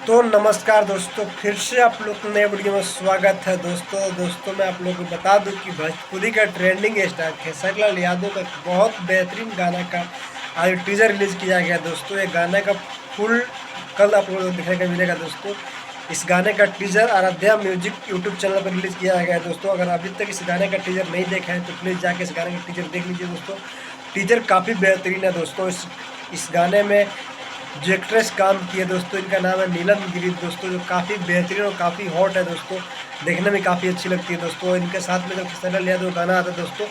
तो नमस्कार दोस्तों, फिर से आप लोग को नए वीडियो में स्वागत है। दोस्तों मैं आप लोगों को बता दूं कि भोजपुरी का ट्रेंडिंग स्टार खेसारी लाल यादव का बहुत बेहतरीन गाना का आज टीजर रिलीज किया गया। दोस्तों ये गाने का फुल कल आप लोगों को देखने को मिलेगा। दोस्तों इस गाने का teaser Aaradhya music YouTube channel पर रिलीज किया गया है। दोस्तों अगर अभी तक इस गाने का टीजर नहीं देखा है तो प्लीज़ जाके इस गाने का टीजर देख लीजिए। दोस्तों टीजर काफ़ी बेहतरीन है। दोस्तों इस गाने में जो एक्ट्रेस काम की है दोस्तों, इनका नाम है नीलम गिरी दोस्तों, जो काफ़ी बेहतरीन और काफ़ी हॉट है दोस्तों, देखने में काफ़ी अच्छी लगती है दोस्तों। इनके साथ में जब खेसारी लाल यादव गाना आता है दोस्तों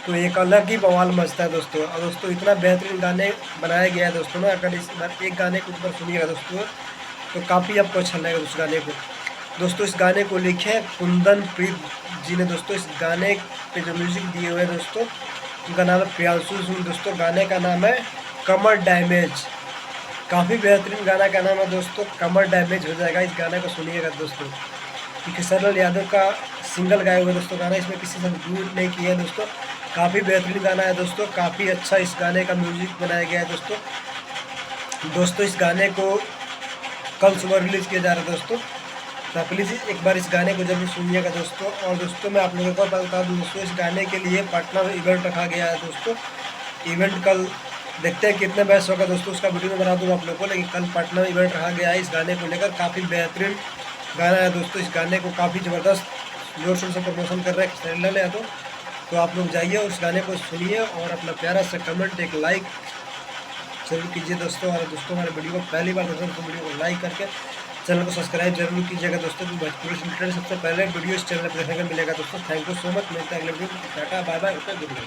तो एक अलग ही बवाल मचता है दोस्तों। और दोस्तों इतना बेहतरीन गाने बनाया गया है दोस्तों ना, अगर इस बार एक गाने को ऊपर सुनिएगा दोस्तों तो काफ़ी आपको अच्छा लगेगा उस गाने को। दोस्तों इस गाने को लिखे कुंदन प्रीत जी ने। दोस्तों इस गाने पे जो म्यूज़िक दिए हुए हैं दोस्तों, उनका नाम है प्रियांशु सिंह। दोस्तों गाने का नाम है कमर डैमेज। काफ़ी बेहतरीन गाना का नाम है दोस्तों, कमर डैमेज हो जाएगा। इस गाने को सुनिएगा दोस्तों, कि खेसारी लाल यादव का सिंगल गाया हुआ दोस्तों गाना, इसमें किसी से डुएट नहीं किया है दोस्तों। काफ़ी बेहतरीन गाना है दोस्तों, काफ़ी अच्छा इस गाने का म्यूजिक बनाया गया है दोस्तों इस गाने को कल सुबह रिलीज़ किया जा रहा है दोस्तों, तो प्लीज़ एक बार इस गाने को जरूर सुनिएगा दोस्तों। और दोस्तों मैं आप लोगों को बता दूँ दोस्तों, इस गाने के लिए पटना में इवेंट रखा गया है दोस्तों। इवेंट कल देखते हैं कितने बेस्ट होगा दोस्तों, उसका वीडियो में बना दूँगा आप लोगों को। लेकिन कल पटना में इवेंट रखा गया है इस गाने को लेकर। काफ़ी बेहतरीन गाना है दोस्तों, इस गाने को काफ़ी ज़बरदस्त जोर शोर से प्रमोशन कर रहे हैं खेसारी लाल यादव। तो आप लोग जाइए उस गाने को सुनिए और अपना प्यारा सा कमेंट एक लाइक जरूर कीजिए दोस्तों। और दोस्तों हमारे वीडियो को पहली बार देखो तो वीडियो को लाइक करके चैनल को सब्सक्राइब जरूर कीजिएगा दोस्तों। तो भोजपुरी से रिलेटेड सबसे पहले वीडियो इस चैनल पर देखने को मिलेगा दोस्तों। Thank you so much. मिलते हैं अगले वीडियो में। Tata bye bye, good night.